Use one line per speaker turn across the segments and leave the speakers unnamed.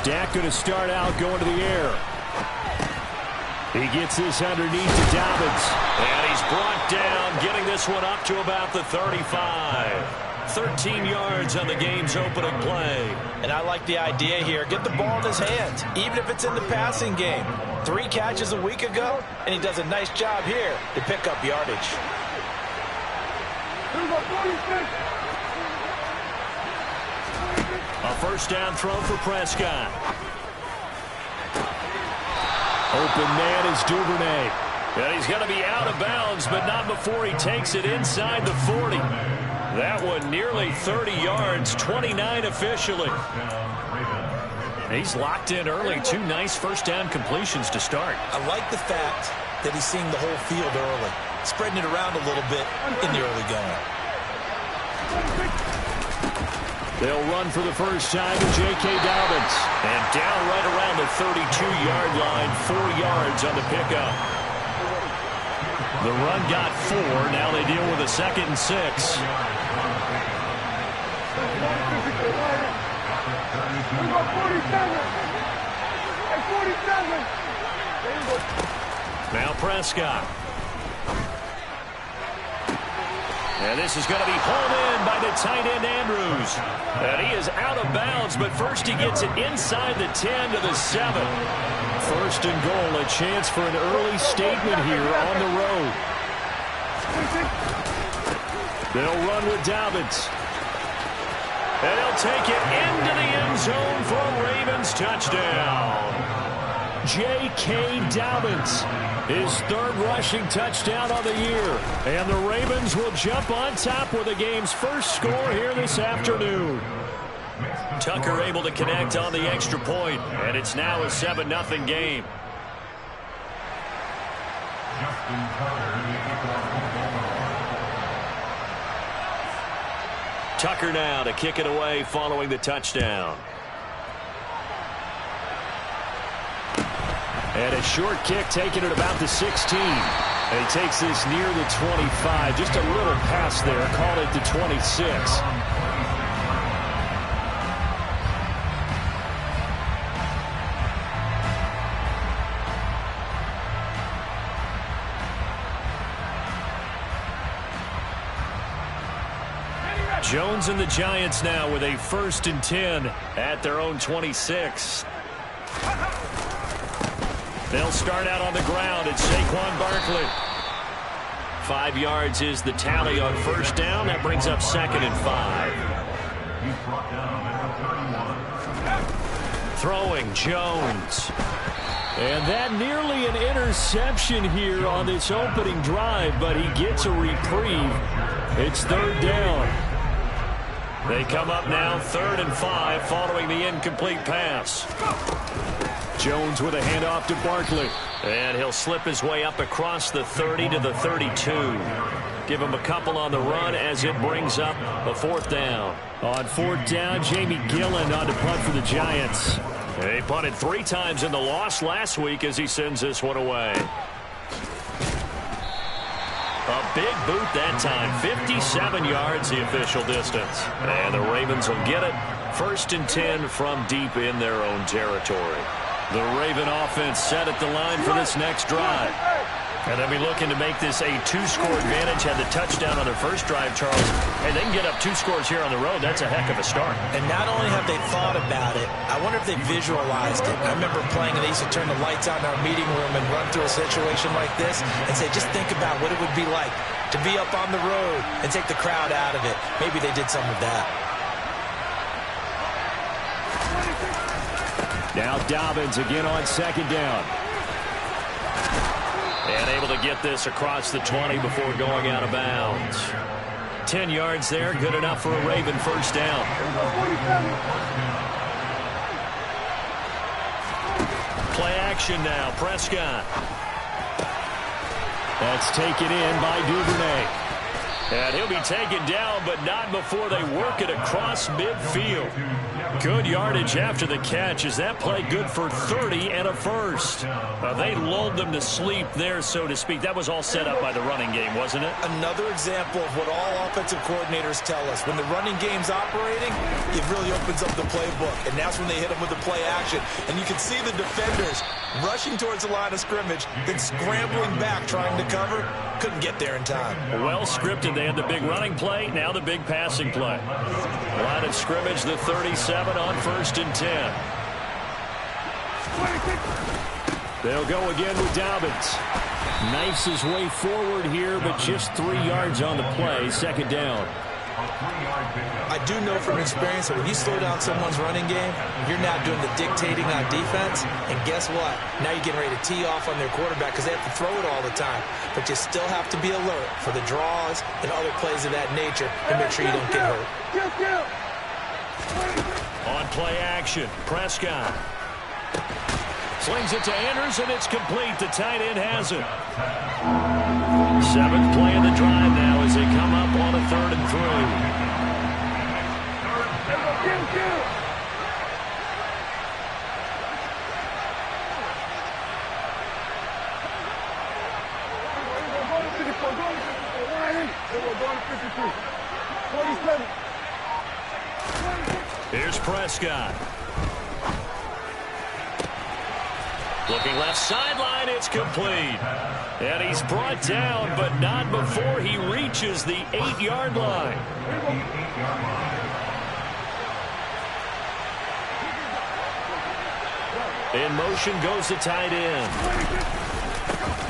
Dak going to start out going to the air. He gets this underneath to Dobbins. And he's brought down, getting this one up to about the 35. 13 yards on the game's opening play.
And I like the idea here. Get the ball in his hands, even if it's in the passing game. 3 catches a week ago, and he does a nice job here to pick up yardage.
A first down throw for Prescott. Open man is Duvernay. And he's going to be out of bounds, but not before he takes it inside the 40. That one nearly 30 yards, 29 officially. He's locked in early. 2 nice first down completions to start.
I like the fact that he's seeing the whole field early, spreading it around a little bit in the early going.
They'll run for the first time to J.K. Dobbins. And down right around the 32-yard line, 4 yards on the pickup. The run got 4. Now they deal with a 2nd and 6. Now Prescott. And this is going to be pulled in by the tight end Andrews. And he is out of bounds, but first he gets it inside the 10 to the 7. First and goal, a chance for an early statement here on the road. They'll run with Dobbins. And he'll take it into the end zone for a Ravens touchdown. J.K. Dobbins, his 3rd rushing touchdown on the year. And the Ravens will jump on top with the game's first score here this afternoon. Tucker able to connect on the extra point, and it's now a 7-0 game. Tucker now to kick it away following the touchdown. And a short kick taken at about the 16. And he takes this near the 25. Just a little pass there. Called it the 26. Jones and the Giants now with a 1st and 10 at their own 26. They'll start out on the ground. It's Saquon Barkley. 5 yards is the tally on first down. That brings up 2nd and 5. Throwing Jones. And that nearly an interception here on this opening drive, but he gets a reprieve. It's 3rd down. They come up now 3rd and 5 following the incomplete pass. Jones with a handoff to Barkley. And he'll slip his way up across the 30 to the 32. Give him a couple on the run as it brings up a 4th down. On 4th down, Jamie Gillen on to punt for the Giants. They punted 3 times in the loss last week as he sends this one away. A big boot that time. 57 yards the official distance. And the Ravens will get it. 1st and 10 from deep in their own territory. The Raven offense set at the line for this next drive. And they'll be looking to make this a 2-score advantage. Had the touchdown on their first drive, Charles. And they can get up 2 scores here on the road. That's a heck of a start.
And not only have they thought about it, I wonder if they visualized it. I remember playing, and they used to turn the lights out in our meeting room and run through a situation like this and say, just think about what it would be like to be up on the road and take the crowd out of it. Maybe they did some of that.
Now Dobbins again on 2nd down. And able to get this across the 20 before going out of bounds. 10 yards there, good enough for a Raven first down. Play action now, Prescott. That's taken in by Duvernay. And he'll be taken down, but not before they work it across midfield. Good yardage after the catch. Is that play good for 30 and a first? They lulled them to sleep there, so to speak. That was all set up by the running game, wasn't it?
Another example of what all offensive coordinators tell us. When the running game's operating, it really opens up the playbook. And that's when they hit them with the play action. And you can see the defenders rushing towards the line of scrimmage, then scrambling back trying to cover. Couldn't get there in time.
Well scripted. They had the big running play, now the big passing play. Line of scrimmage, the 37 on 1st and 10. They'll go again with Dobbins. Knifes his way forward here, but just 3 yards on the play. 2nd down.
I do know from experience that when you slow down someone's running game, you're now doing the dictating on defense. And guess what? Now you're getting ready to tee off on their quarterback because they have to throw it all the time. But you still have to be alert for the draws and other plays of that nature to make sure you don't get hurt.
On play action, Prescott. Slings it to Anders, and it's complete. The tight end has it. 7th play of the drive now as they come up on a 3rd and 3. Here's Prescott. Looking left sideline, it's complete. And he's brought down, but not before he reaches the 8-yard line. In motion goes the tight end.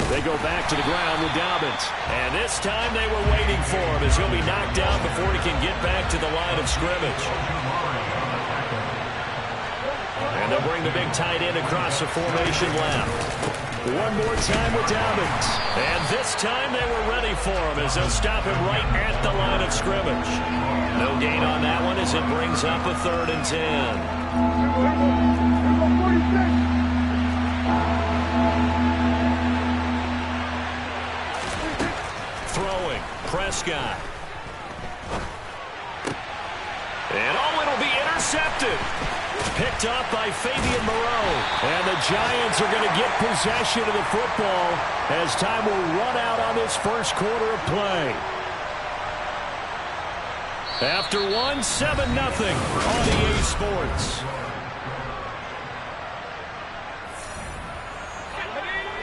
They go back to the ground with Dobbins. And this time they were waiting for him as he'll be knocked down before he can get back to the line of scrimmage. And they'll bring the big tight end across the formation left. One more time with Dobbins. And this time they were ready for him as they'll stop him right at the line of scrimmage. No gain on that one as it brings up a 3rd and 10. Throwing, Prescott. And it'll be intercepted. Picked up by Fabian Moreau. And the Giants are going to get possession of the football as time will run out on this first quarter of play. After 7-0 on EA Sports.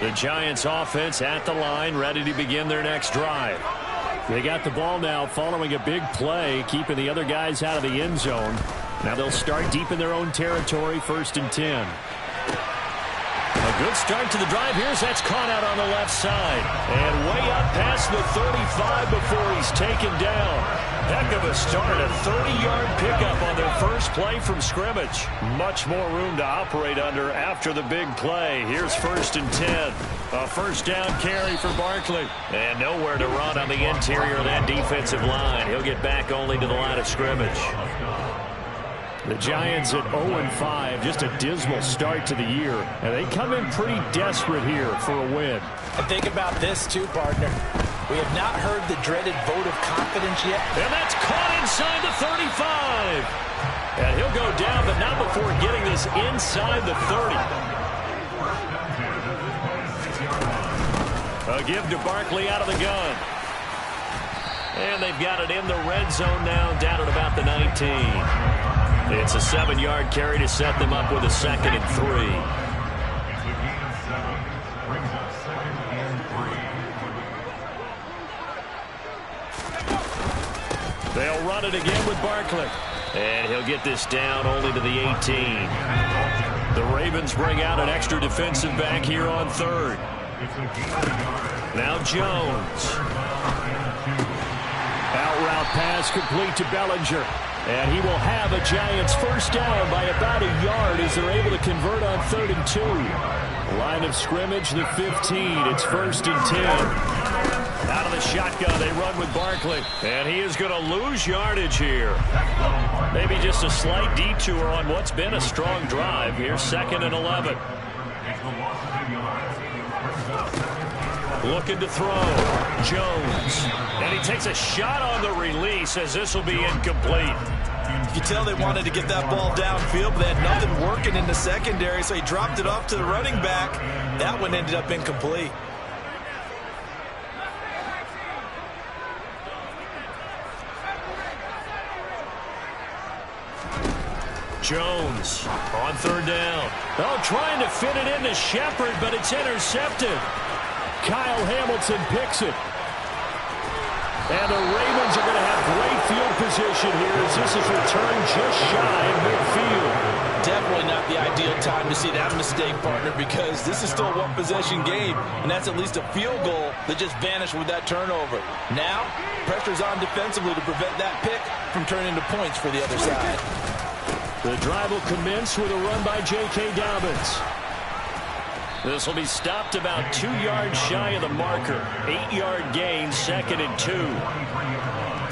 The Giants offense at the line, ready to begin their next drive. They got the ball now following a big play, keeping the other guys out of the end zone. Now they'll start deep in their own territory, 1st and 10. A good start to the drive. That's caught out on the left side. And way up past the 35 before he's taken down. Heck of a start, a 30-yard pickup on their first play from scrimmage. Much more room to operate under after the big play. Here's 1st and 10. A 1st down carry for Barkley. And nowhere to run on the interior of that defensive line. He'll get back only to the line of scrimmage. The Giants at 0-5, just a dismal start to the year. And they come in pretty desperate here for a win.
And think about this too, partner. We have not heard the dreaded vote of confidence yet.
And that's caught inside the 35. And he'll go down, but not before getting this inside the 30. A give to Barkley out of the gun. And they've got it in the red zone now, down at about the 19. It's a 7-yard carry to set them up with a 2nd and 3. They'll run it again with Barkley. And he'll get this down only to the 18. The Ravens bring out an extra defensive back here on 3rd. Now Jones. Out route pass complete to Bellinger. And he will have a Giants 1st down by about a yard as they're able to convert on 3rd and 2. Line of scrimmage, the 15. It's 1st and 10. Out of the shotgun, they run with Barkley. And he is going to lose yardage here. Maybe just a slight detour on what's been a strong drive. Here's 2nd and 11. Looking to throw. Jones. And he takes a shot on the release as this will be incomplete.
You can tell they wanted to get that ball downfield, but they had nothing working in the secondary, so he dropped it off to the running back. That one ended up incomplete.
Jones on third down. Oh, trying to fit it into Shepard, but it's intercepted. Kyle Hamilton picks it. And the Ravens are going to have great field position here as this is returned just shy of midfield.
Definitely not the ideal time to see that mistake, partner, because this is still a one-possession game, and that's at least a field goal that just vanished with that turnover. Now, pressure's on defensively to prevent that pick from turning into points for the other side.
The drive will commence with a run by J.K. Dobbins. This will be stopped about 2 yards shy of the marker. 8-yard gain, 2nd and 2.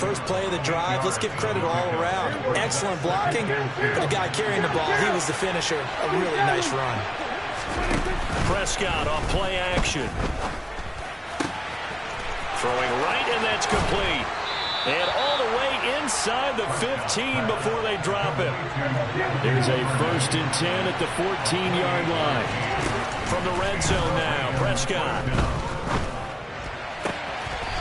First play of the drive, let's give credit all around. Excellent blocking. The guy carrying the ball, he was the finisher. A really nice run.
Prescott on play action. Throwing right, and that's complete. And all the way inside the 15 before they drop it. There's a 1st and 10 at the 14-yard line. From the red zone now, Prescott.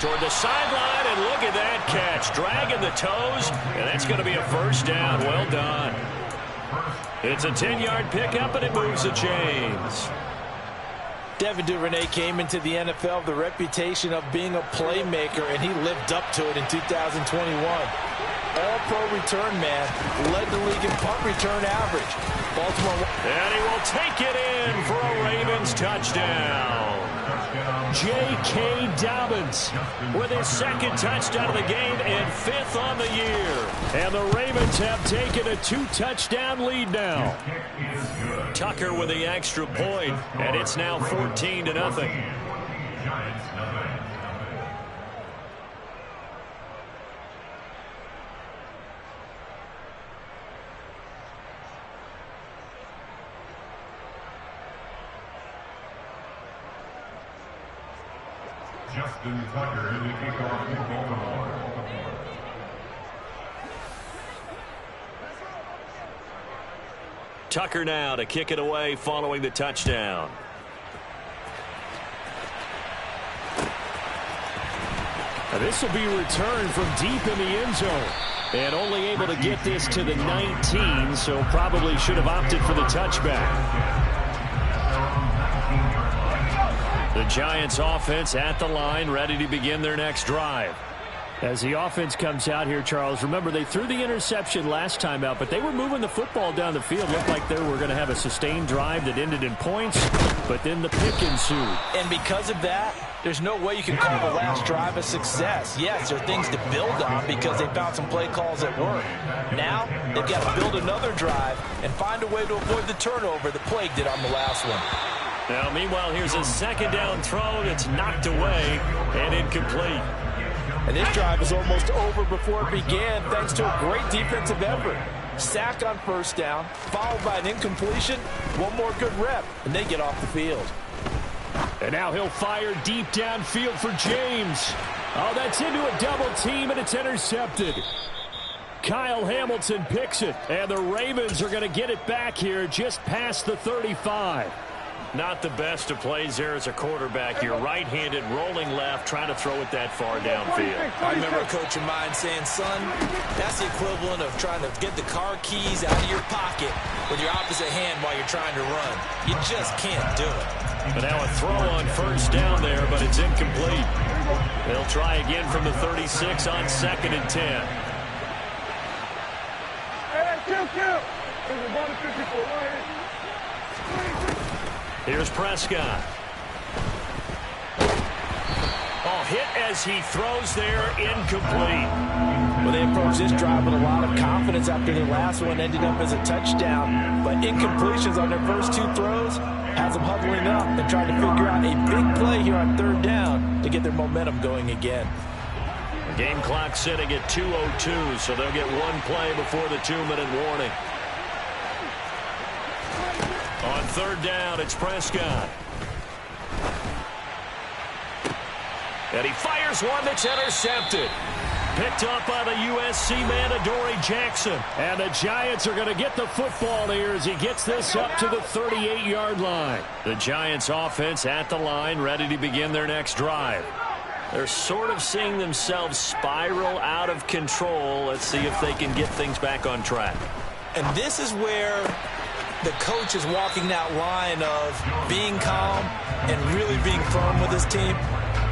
Toward the sideline, and look at that catch. Dragging the toes, and that's going to be a 1st down. Well done. It's a 10-yard pickup, and it moves the chains.
Devin Duvernay came into the NFL with the reputation of being a playmaker, and he lived up to it in 2021. All-pro return man, led the league in punt return average. Baltimore.
And he will take it in for a Ravens touchdown. J.K. Dobbins with his 2nd touchdown of the game and 5th on the year. And the Ravens have taken a 2-touchdown lead now. Tucker with the extra point, and it's now 14-0.
Justin Tucker in the kickoff in Baltimore.
Tucker now to kick it away following the touchdown. Now this will be returned from deep in the end zone. And only able to get this to the 19, so probably should have opted for the touchback. The Giants offense at the line, ready to begin their next drive. As the offense comes out here, Charles, remember they threw the interception last time out, but they were moving the football down the field. Looked like they were going to have a sustained drive that ended in points, but then the pick ensued.
And because of that, there's no way you can call the last drive a success. Yes, there are things to build on because they found some play calls that work. Now, they've got to build another drive and find a way to avoid the turnover that plagued it on the last one.
Now, meanwhile, here's a 2nd down throw that's knocked away and incomplete.
And this drive is almost over before it began thanks to a great defensive effort. Sack on 1st down, followed by an incompletion. One more good rep, and they get off the field.
And now he'll fire deep downfield for James. Oh, that's into a double team, and it's intercepted. Kyle Hamilton picks it, and the Ravens are going to get it back here just past the 35. Not the best of plays there as a quarterback. You're right-handed, rolling left, trying to throw it that far downfield.
I remember a coach of mine saying, son, that's the equivalent of trying to get the car keys out of your pocket with your opposite hand while you're trying to run. You just can't do it.
But now a throw on 1st down there, but it's incomplete. They'll try again from the 36 on 2nd and 10.
Hey, kill.
Here's Prescott. Oh, hit as he throws there, incomplete.
Well, they approached this drive with a lot of confidence after their last one ended up as a touchdown. But incompletions on their first 2 throws has them huddling up and trying to figure out a big play here on 3rd down to get their momentum going again.
The game clock sitting at 2:02, so they'll get one play before the 2-minute warning. On 3rd down, it's Prescott. And he fires one that's intercepted. Picked up by the USC man, Adoree Jackson. And the Giants are going to get the football here as he gets this up to the 38-yard line. The Giants offense at the line, ready to begin their next drive. They're sort of seeing themselves spiral out of control. Let's see if they can get things back on track.
And this is where the coach is walking that line of being calm and really being firm with his team.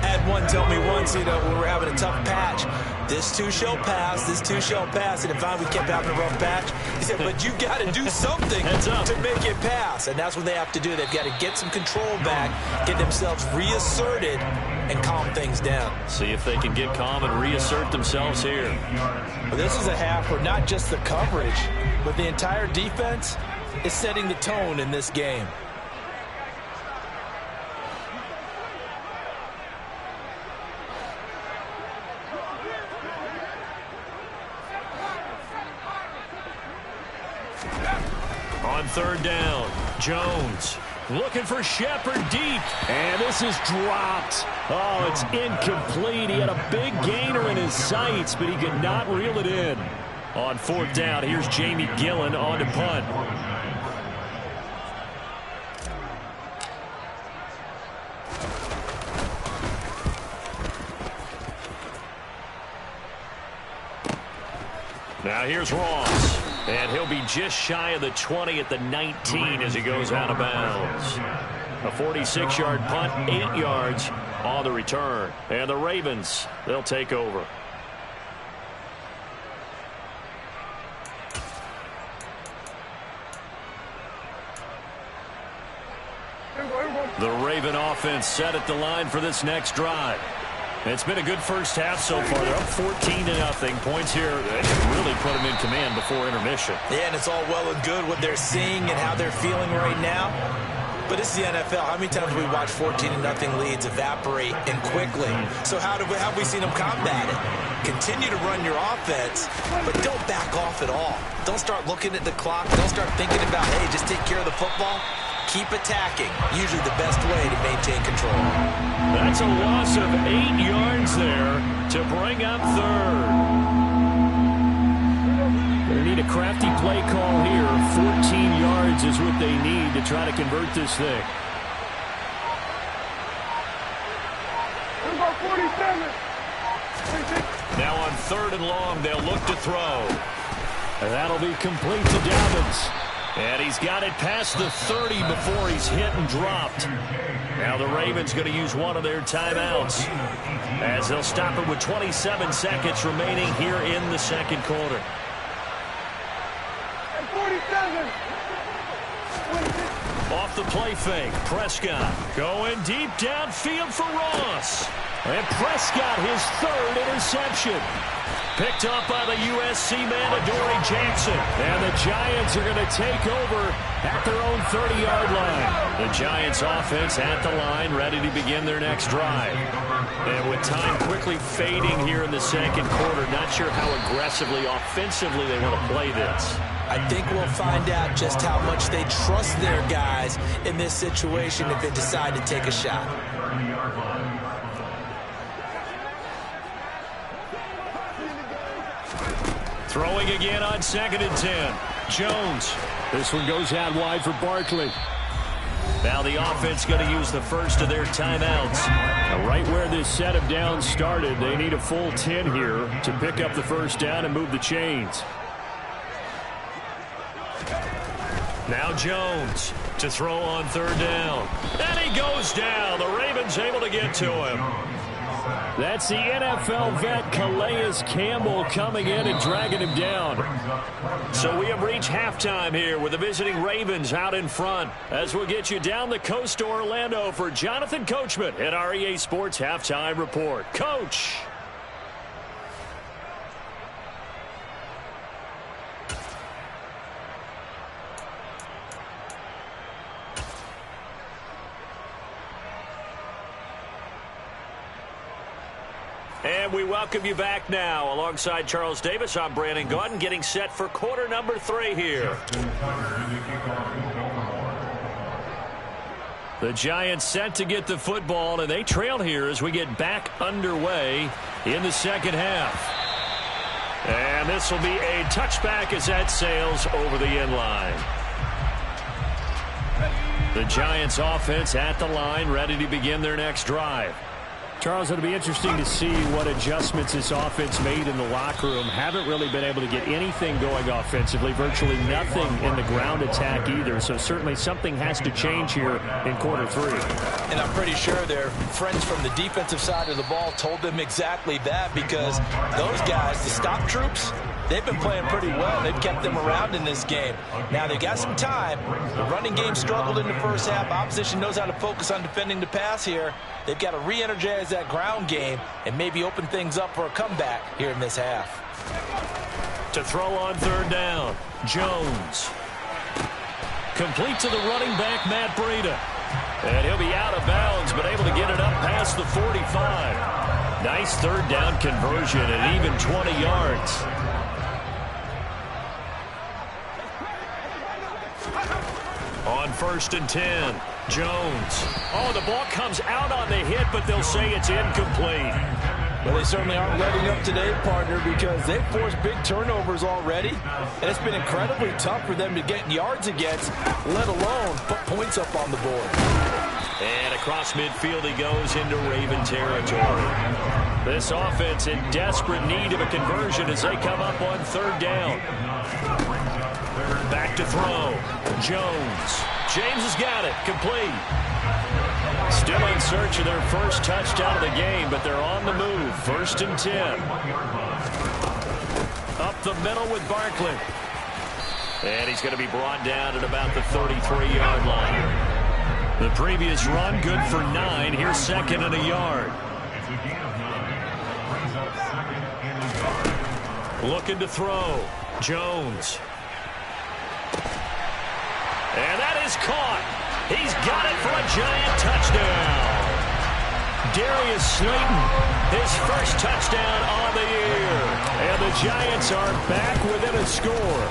I had one tell me once, when we're having a tough patch, this too shall pass, this too shall pass. And if we kept having a rough patch, he said, but you got to do something to make it pass. And that's what they have to do. They've got to get some control back, get themselves reasserted, and calm things down.
See if they can get calm and reassert themselves here.
Well, this is a half where not just the coverage, but the entire defense is setting the tone in this game.
On third down, Jones looking for Shepard deep. And this is dropped. Oh, it's incomplete. He had a big gainer in his sights, but he could not reel it in. On fourth down, here's Jamie Gillen on to punt. Now here's Ross. And he'll be just shy of the 20 at the 19 as he goes out of bounds. A 46-yard punt, 8 yards on the return. And the Ravens, they'll take over. The Raven offense set at the line for this next drive. It's been a good first half so far. They're up 14-0. Points here that should really put them in command before intermission.
Yeah, and it's all well and good what they're seeing and how they're feeling right now. But this is the NFL. How many times have we watched 14-0 leads evaporate and quickly? So how have we seen them combat it? Continue to run your offense, but don't back off at all. Don't start looking at the clock. Don't start thinking about, hey, just take care of the football. Keep attacking. Usually the best way to maintain control.
That's a loss of 8 yards there to bring up third. They need a crafty play call here. 14 yards is what they need to try to convert this thing. Now on third and long, they'll look to throw. And that'll be complete to Dobbins. And he's got it past the 30 before he's hit and dropped. Now the Ravens going to use one of their timeouts as they'll stop it with 27 seconds remaining here in the second quarter. Off the play fake, Prescott going deep downfield for Ross. And Prescott, his third interception. Picked up by the USC man, Adoree Jackson. And the Giants are going to take over at their own 30-yard line. The Giants offense at the line, ready to begin their next drive. And with time quickly fading here in the second quarter, not sure how aggressively, offensively they want to play this.
I think we'll find out just how much they trust their guys in this situation if they decide to take a shot.
Throwing again on 2nd and 10. Jones. This one goes out wide for Barkley. Now the offense going to use the first of their timeouts. Now right where this set of downs started, they need a full 10 here to pick up the first down and move the chains. Now Jones to throw on third down. And he goes down. The Ravens able to get to him. That's the NFL vet Calais Campbell coming in and dragging him down. So we have reached halftime here with the visiting Ravens out in front as we'll get you down the coast to Orlando for Jonathan Coachman at our EA Sports Halftime Report. Coach. And we welcome you back now. Alongside Charles Davis, I'm Brandon Gaudin, getting set for quarter number 3 here. The Giants set to get the football, and they trail here as we get back underway in the second half. And this will be a touchback as that sails over the end line. The Giants offense at the line, ready to begin their next drive.
Charles, it'll be interesting to see what adjustments this offense made in the locker room. Haven't really been able to get anything going offensively, virtually nothing in the ground attack either. So certainly something has to change here in quarter three.
And I'm pretty sure their friends from the defensive side of the ball told them exactly that, because those guys, the stop troops, they've been playing pretty well. They've kept them around in this game. Now, they've got some time. The running game struggled in the first half. Opposition knows how to focus on defending the pass here. They've got to re-energize that ground game and maybe open things up for a comeback here in this half.
To throw on third down, Jones. Complete to the running back, Matt Breida. And he'll be out of bounds, but able to get it up past the 45. Nice third down conversion at even 20 yards. On 1st and 10, Jones. Oh, the ball comes out on the hit, but they'll say it's incomplete.
Well, they certainly aren't letting up today, partner, because they've forced big turnovers already, and it's been incredibly tough for them to get yards against, let alone put points up on the board.
And across midfield he goes into Raven territory. This offense in desperate need of a conversion as they come up on third down. Back to throw. Jones. James has got it. Complete. Still in search of their first touchdown of the game, but they're on the move. 1st and 10. Up the middle with Barkley. And he's going to be brought down at about the 33-yard line. The previous run, good for 9. Here's 2nd and a yard. Looking to throw. Jones. And that is caught. He's got it for a Giant touchdown. Darius Slayton, his first touchdown on the year. And the Giants are back within a score.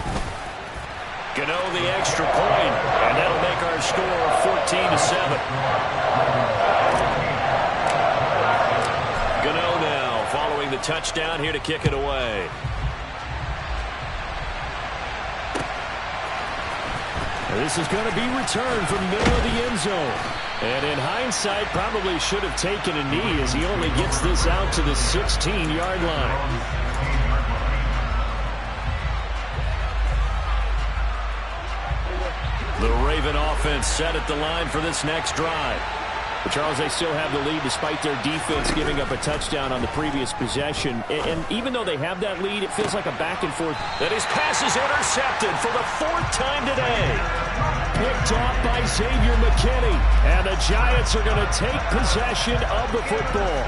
Gano the extra point, and that'll make our score 14-7. Gano now following the touchdown here to kick it away.
This is going to be returned from the middle of the end zone. And in hindsight, probably should have taken a knee as he only gets this out to the 16-yard line.
The Raven offense set at the line for this next drive.
But Charles, they still have the lead despite their defense giving up a touchdown on the previous possession. And even though they have that lead, it feels like a back and forth.
That his pass is intercepted for the 4th time today.
Picked off by Xavier McKinney. And the Giants are going to take possession of the football.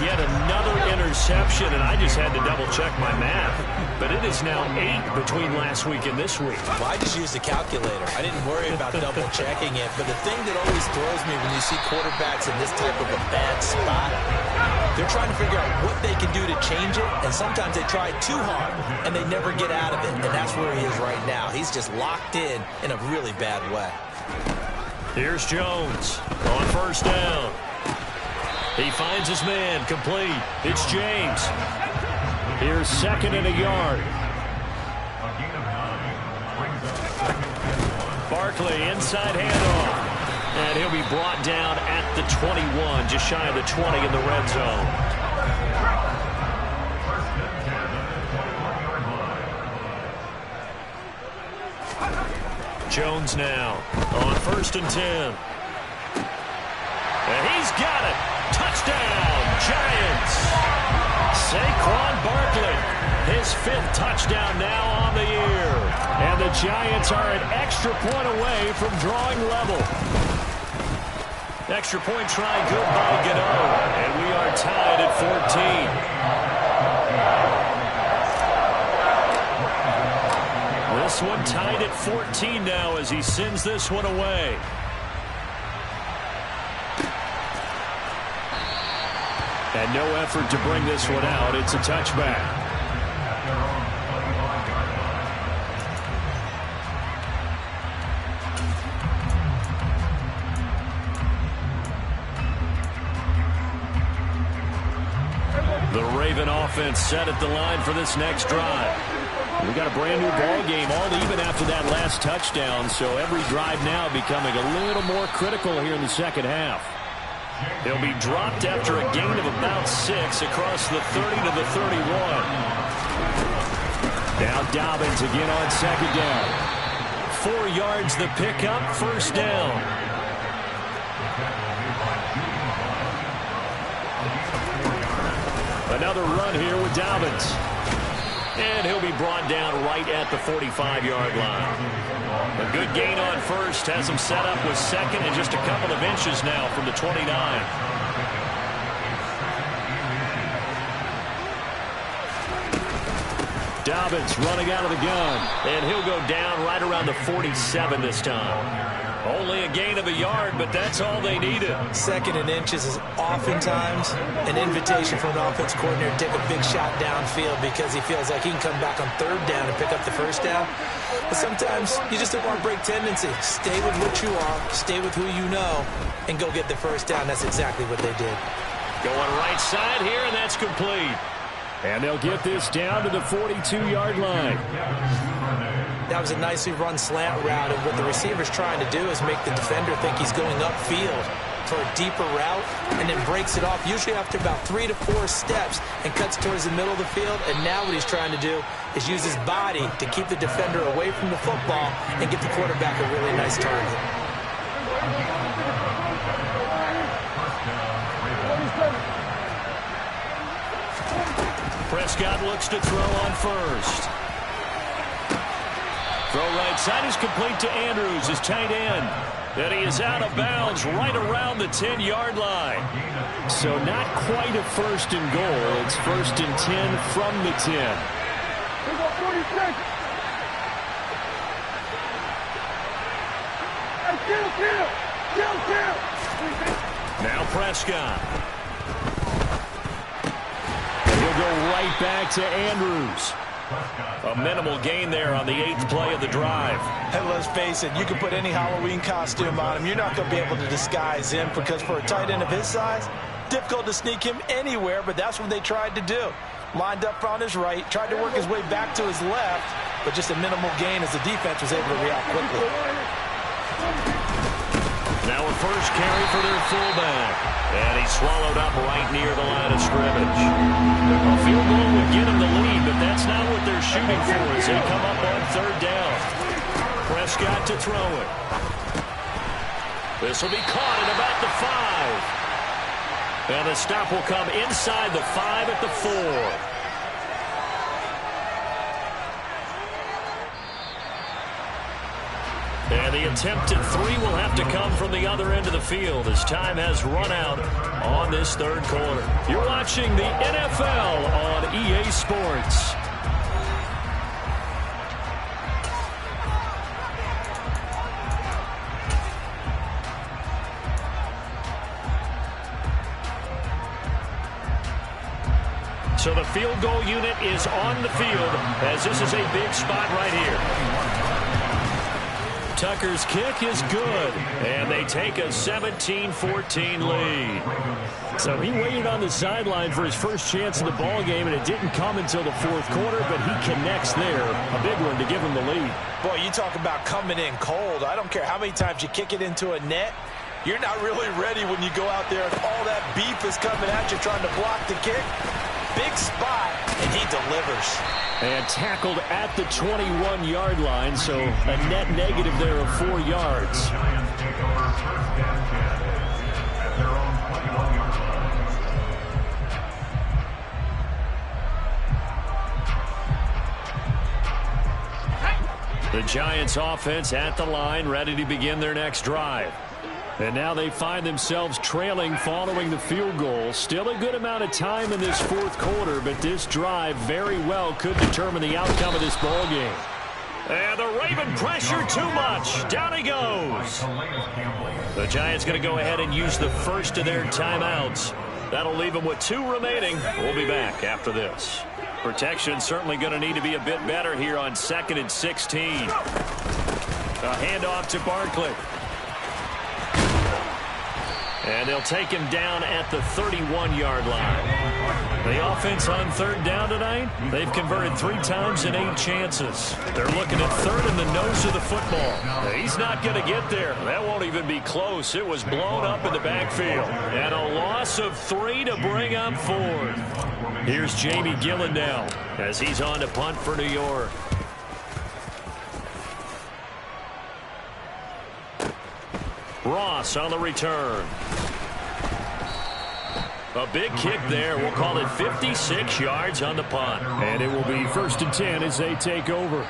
Yet another interception, and I just had to double-check my math. But it is now 8 between last week and this week.
Well, I just used a calculator. I didn't worry about double-checking it. But the thing that always throws me when you see quarterbacks in this type of a bad spot, they're trying to figure out what they can do to change it, and sometimes they try too hard, and they never get out of it, and that's where he is right now. He's just locked in a really bad way.
Here's Jones on 1st down. He finds his man, complete. It's James.
Here's 2nd and a yard.
Barkley, inside handoff. And he'll be brought down at the 21, just shy of the 20 in the red zone. Jones now on 1st and 10. And he's got it. Touchdown, Giants. Saquon Barkley, his 5th touchdown now on the year.
And the Giants are an extra point away from drawing level.
Extra point try good by Gano. And we are tied at 14. This one tied at 14 now as he sends this one away.
And no effort to bring this one out. It's a touchback.
offense set at the line for this next drive. We got a brand new ball game, all even after that last touchdown, so every drive now becoming a little more critical here in the second half. He'll be dropped after a gain of about 6 across the 30 to the 31. Now Dobbins again on second down. 4 yards the pickup, first down. Another run here with Dobbins. And he'll be brought down right at the 45-yard line. A good gain on first. Has him set up with second and just a couple of inches now from the 29. Dobbins running out of the gun. And he'll go down right around the 47 this time. Only a gain of a yard, but that's all they needed.
Second and inches is oftentimes an invitation for an offense coordinator to take a big shot downfield because he feels like he can come back on third down and pick up the first down. But sometimes you just don't want to break tendency. Stay with what you are, stay with who you know, and go get the first down. That's exactly what they did.
Going right side here, and that's complete. And they'll get this down to the 42-yard line.
That was a nicely run slant route, and what the receiver's trying to do is make the defender think he's going upfield for a deeper route, and then breaks it off, usually after about 3 to 4 steps, and cuts towards the middle of the field. And now what he's trying to do is use his body to keep the defender away from the football and get the quarterback a really nice target.
Prescott looks to throw on first. Throw right side is complete to Andrews, his tight end. And he is out of bounds right around the 10-yard line. So not quite a first and goal. It's first and 10 from the 10. Now Prescott. And he'll go right back to Andrews. A minimal gain there on the 8th play of the drive.
And let's face it, you can put any Halloween costume on him. You're not going to be able to disguise him because for a tight end of his size, difficult to sneak him anywhere, but that's what they tried to do. Lined up on his right, tried to work his way back to his left, but just a minimal gain as the defense was able to react quickly.
Now a first carry for their fullback. And he's swallowed up right near the line of scrimmage. A field goal would get him the lead, but that's not what they're shooting for as they come up on third down. Prescott to throw it. This will be caught at about the 5. And the stop will come inside the 5 at the 4. And the attempted 3 will have to come from the other end of the field as time has run out on this third quarter. You're watching the NFL on EA Sports. So the field goal unit is on the field as this is a big spot right here. Tucker's kick is good, and they take a 17-14 lead. So he waited on the sideline for his first chance in the ball game, and it didn't come until the fourth quarter, but he connects there. A big one to give him the lead.
Boy, you talk about coming in cold. I don't care how many times you kick it into a net. You're not really ready when you go out there and all that beef is coming at you trying to block the kick. Big spot, and he delivers.
And tackled at the 21-yard line, so a net negative there of 4 yards. The Giants offense at the line, ready to begin their next drive. And now they find themselves trailing following the field goal. Still a good amount of time in this fourth quarter, but this drive very well could determine the outcome of this ball game. And the Raven pressure too much. Down he goes. The Giants going to go ahead and use the first of their timeouts. That'll leave them with 2 remaining. We'll be back after this. Protection certainly going to need to be a bit better here on 2nd and 16. A handoff to Barkley.
And they'll take him down at the 31-yard line. The offense on third down tonight, they've converted 3 times in 8 chances. They're looking at third in the nose of the football. He's not going to get there. That won't even be close. It was blown up in the backfield. And a loss of 3 to bring up 4. Here's Jamie Gillen now as he's on to punt for New York. Ross on the return. A big kick there. We'll call it 56 yards on the punt.
And it will be 1st and 10 as they take over.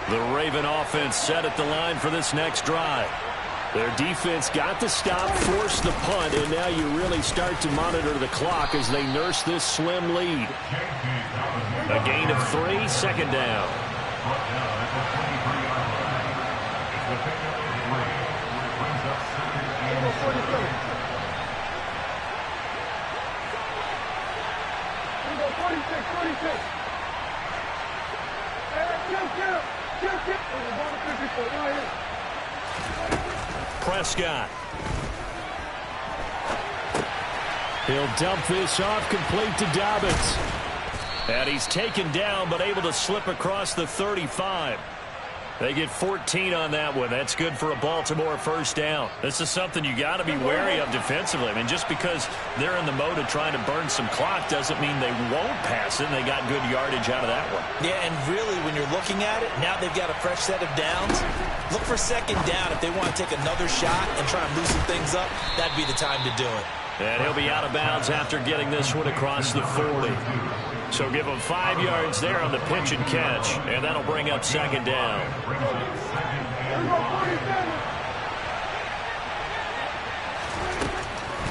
The Raven offense set at the line for this next drive.
Their defense got the stop, forced the punt, and now you really start to monitor the clock as they nurse this slim lead.
A gain of 3, 2nd down. Prescott.
He'll dump this off, complete to Dobbins.
And he's taken down, but able to slip across the 35. They get 14 on that one. That's good for a Baltimore 1st down. This is something you got to be wary of defensively. I mean, just because they're in the mode of trying to burn some clock doesn't mean they won't pass it, and they got good yardage out of that one.
Yeah, and really, when you're looking at it, now they've got a fresh set of downs. Look for 2nd down. If they want to take another shot and try and loosen things up, that'd be the time to do it.
And he'll be out of bounds after getting this one across the 40. So give him 5 yards there on the pitch and catch, and that'll bring up 2nd down.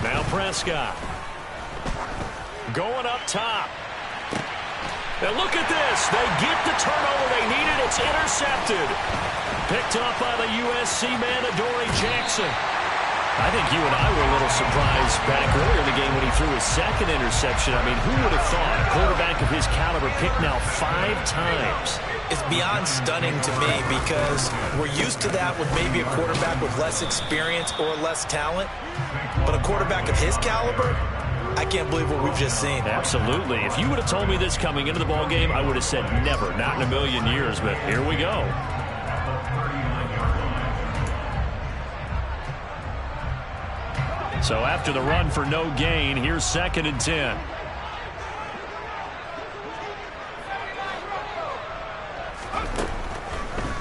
Now Prescott. Going up top. And look at this. They get the turnover they needed. It's intercepted. Picked up by the USC man, Adoree Jackson. I think you and I were a little surprised back earlier in the game when he threw his 2nd interception. I mean, who would have thought a quarterback of his caliber picked now 5 times?
It's beyond stunning to me because we're used to that with maybe a quarterback with less experience or less talent. But a quarterback of his caliber, I can't believe what we've just seen.
Absolutely. If you would have told me this coming into the ballgame, I would have said never, not in a million years. But here we go. So after the run for no gain, here's 2nd and 10.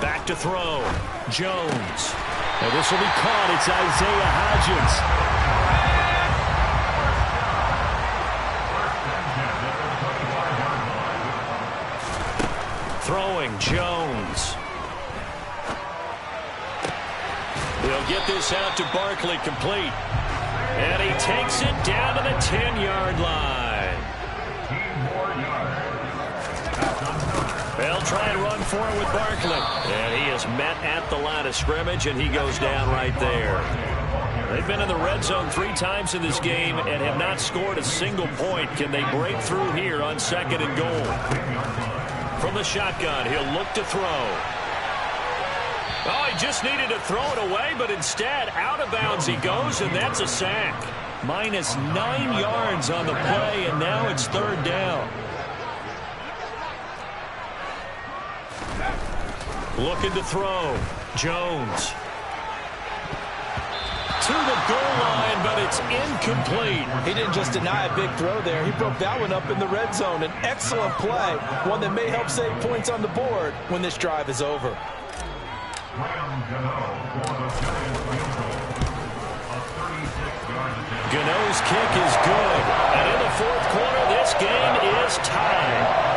Back to throw. Jones.
And this will be caught. It's Isaiah
Hodgins. Throwing. Jones. They'll get this out to Barkley, complete. And he takes it down to the 10-yard line. They'll try and run for it with Barkley. And he is met at the line of scrimmage, and he goes down right there. They've been in the red zone 3 times in this game and have not scored a single point. Can they break through here on 2nd and goal? From the shotgun, he'll look to throw. Oh, he just needed to throw it away, but instead, out of bounds he goes, and that's a sack. Minus 9 yards on the play, and now it's 3rd down. Looking to throw. Jones. To the goal line, but it's incomplete.
He didn't just deny a big throw there. He broke that one up in the red zone. An excellent play, one that may help save points on the board when this drive is over.
Gano's kick is good. And in the 4th quarter, this game is tied.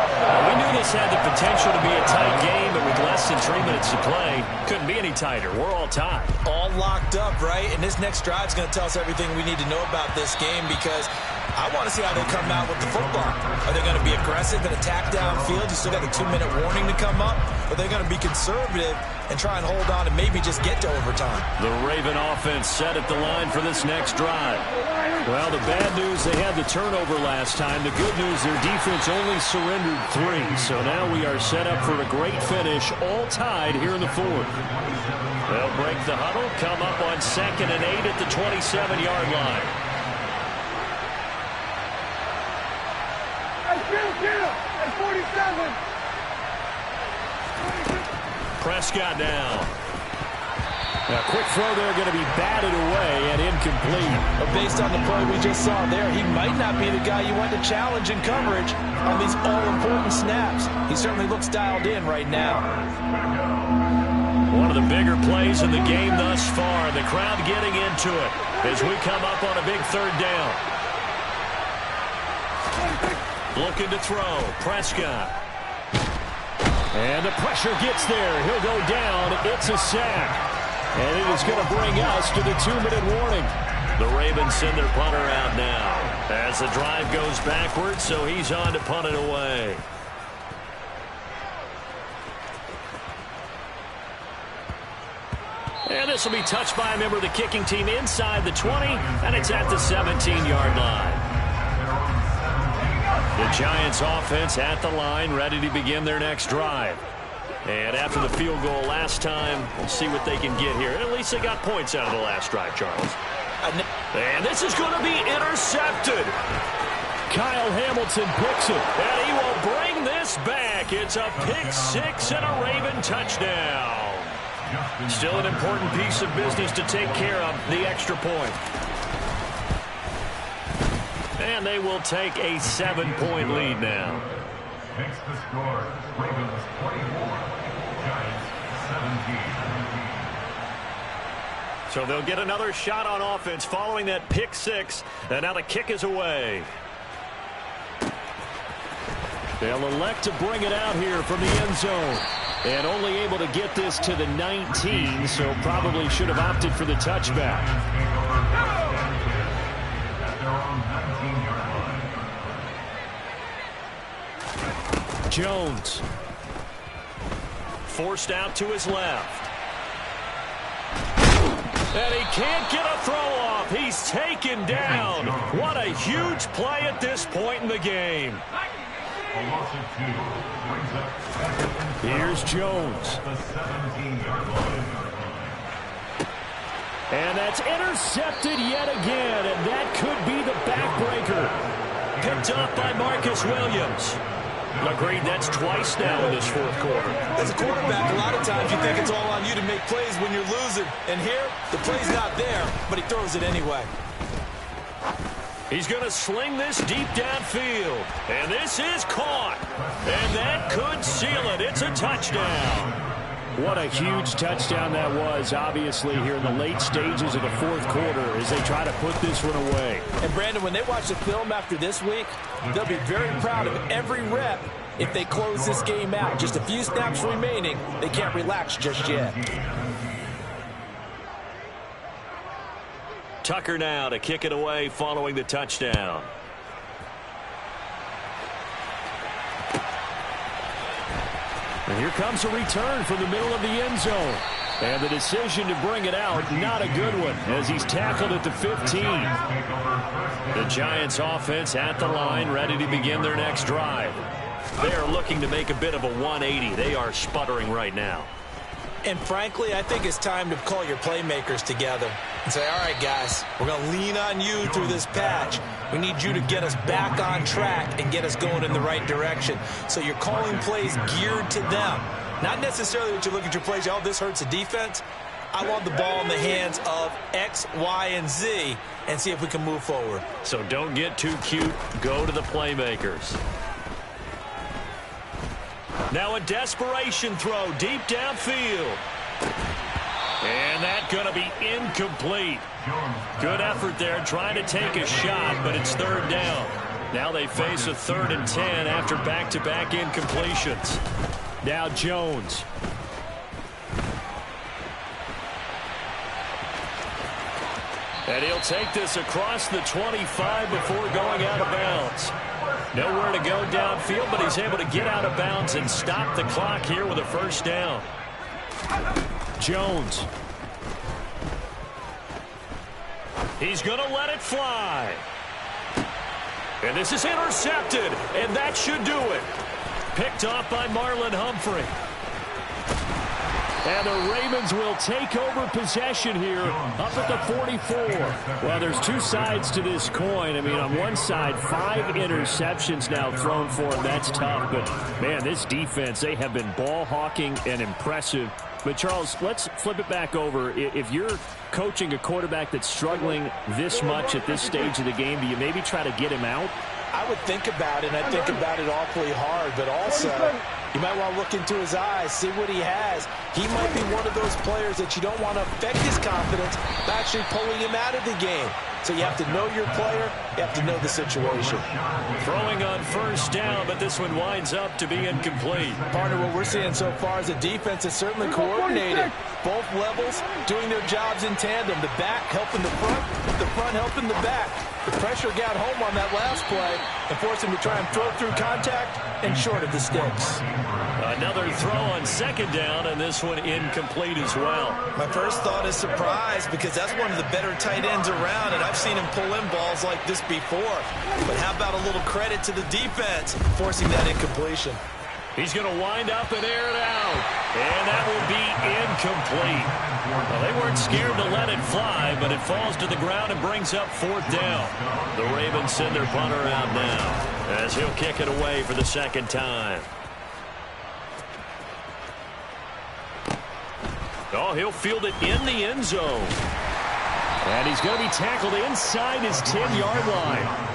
We knew this had the potential to be a tight game, but with less than 3 minutes to play, couldn't be any tighter. We're all tied.
All locked up, right? And this next drive is going to tell us everything we need to know about this game because I want to see how they come out with the football. Are they going to be aggressive and attack downfield? You still got a 2-minute warning to come up? Or are they going to be conservative and try and hold on and maybe just get to overtime?
The Raven offense set at the line for this next drive.
Well, the bad news, they had the turnover last time. The good news, their defense only surrendered 3. So now we are set up for a great finish, all tied here in the 4th. They'll break the huddle, come up on 2nd and 8 at the 27-yard line.
That's 47.
Prescott now. A quick throw there, going to be batted away and incomplete.
But based on the play we just saw there, he might not be the guy you want to challenge in coverage on these all-important snaps. He certainly looks dialed in right now.
One of the bigger plays in the game thus far. The crowd getting into it as we come up on a big 3rd down. Looking to throw. Prescott. And the pressure gets there. He'll go down. It's a sack. And it is going to bring us to the 2-minute warning. The Ravens send their punter out now as the drive goes backwards, so he's on to punt it away. And this will be touched by a member of the kicking team inside the 20, and it's at the 17-yard line. The Giants offense at the line, ready to begin their next drive. And after the field goal last time, we'll see what they can get here. At least they got points out of the last drive, Charles. And this is going to be intercepted. Kyle Hamilton picks it, and he will bring this back. It's a pick-6 and a Raven touchdown. Still an important piece of business to take care of, the extra point. And they will take a 7-point lead now.
Makes the score. Ravens 24, Giants 17.
So they'll get another shot on offense following that pick-6. And now the kick is away. They'll elect to bring it out here from the end zone. And only able to get this to the 19, so probably should have opted for the touchback. Jones. Forced out to his left. And he can't get a throw off. He's taken down. What a huge play at this point in the game. Here's Jones. And that's intercepted yet again, and that could be the backbreaker. Picked up by Marcus Williams. Agreed, that's twice now in this 4th quarter.
As a quarterback, a lot of times you think it's all on you to make plays when you're losing. And here, the play's not there, but he throws it anyway.
He's going to sling this deep downfield. And this is caught. And that could seal it. It's a touchdown. What a huge touchdown that was, obviously, here in the late stages of the 4th quarter as they try to put this one away.
And, Brandon, when they watch the film after this week, they'll be very proud of every rep if they close this game out. Just a few snaps remaining. They can't relax just yet.
Tucker now to kick it away following the touchdown. And here comes a return from the middle of the end zone. And the decision to bring it out, not a good one, as he's tackled at the 15. The Giants offense at the line, ready to begin their next drive. They are looking to make a bit of a 180. They are sputtering right now.
And frankly, I think it's time to call your playmakers together and say, all right, guys, we're going to lean on you through this patch. We need you to get us back on track and get us going in the right direction. So you're calling plays geared to them. Not necessarily that you look at your plays, oh, this hurts the defense. I want the ball in the hands of X, Y, and Z and see if we can move forward.
So don't get too cute. Go to the playmakers. Now a desperation throw deep downfield. And that's going to be incomplete. Good effort there trying to take a shot, but it's 3rd down. Now they face a 3rd and 10 after back-to-back incompletions. Now Jones. And he'll take this across the 25 before going out of bounds. Nowhere to go downfield, but he's able to get out of bounds and stop the clock here with a 1st down. Jones. He's going to let it fly. And this is intercepted, and that should do it. Picked off by Marlon Humphrey. And the Ravens will take over possession here up at the 44. Well, there's two sides to this coin. I mean, on one side, 5 interceptions now thrown for him. That's tough. But, man, this defense, they have been ball hawking and impressive. But, Charles, let's flip it back over. If you're coaching a quarterback that's struggling this much at this stage of the game, do you maybe try to get him out?
I would think about it, and I think about it awfully hard. But also, you might want to look into his eyes, see what he has. He might be one of those players that you don't want to affect his confidence by actually pulling him out of the game. So you have to know your player. You have to know the situation.
Throwing on first down, but this one winds up to be incomplete.
Partner, what we're seeing so far is a defense that's certainly coordinated. Both levels doing their jobs in tandem. The back helping the front helping the back. The pressure got home on that last play and forced him to try and throw through contact and short of the sticks.
Another throw on second down, and this one incomplete as well.
My first thought is surprise, because that's one of the better tight ends around, and I've seen him pull in balls like this before. But how about a little credit to the defense forcing that incompletion?
He's going to wind up and air it out, and that will be incomplete. Well, they weren't scared to let it fly, but it falls to the ground and brings up 4th down. The Ravens send their punter out now as he'll kick it away for the second time. Oh, he'll field it in the end zone. And he's going to be tackled inside his 10-yard line.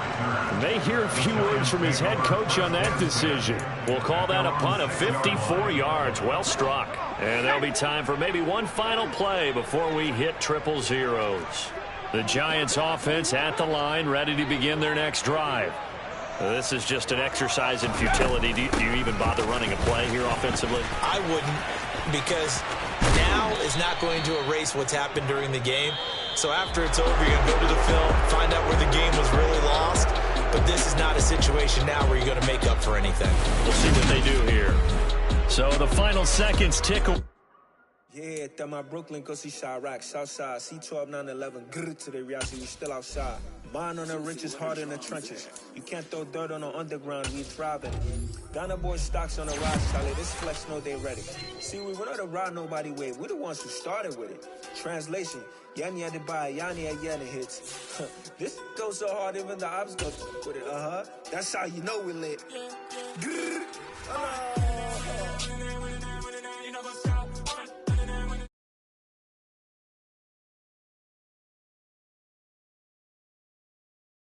May hear a few words from his head coach on that decision. We'll call that a punt of 54 yards. Well struck. And there'll be time for maybe one final play before we hit triple zeros. The Giants offense at the line, ready to begin their next drive. This is just an exercise in futility. Do you even bother running a play here offensively?
I wouldn't, because now is not going to erase what's happened during the game. So after it's over, you're going to go to the film, find out where the game was really lost. But this is not a situation now where you're going to make up for anything.
We'll see what they do here. So the final seconds tick.
Yeah, that my Brooklyn, go see Chirac, Southside, C12, 911, grrr to the reality, we still outside. Mine on the riches, hard in the trenches. You can't throw dirt on the underground, we thriving. Ghana boys stocks on the rise, Charlie, this flex know they ready. See, we went on to ride nobody wave, we the ones who started with it. Translation, Yanni had to buy, Yanni had Yanni hits. This goes so hard, even the ops go with it, That's how you know we lit.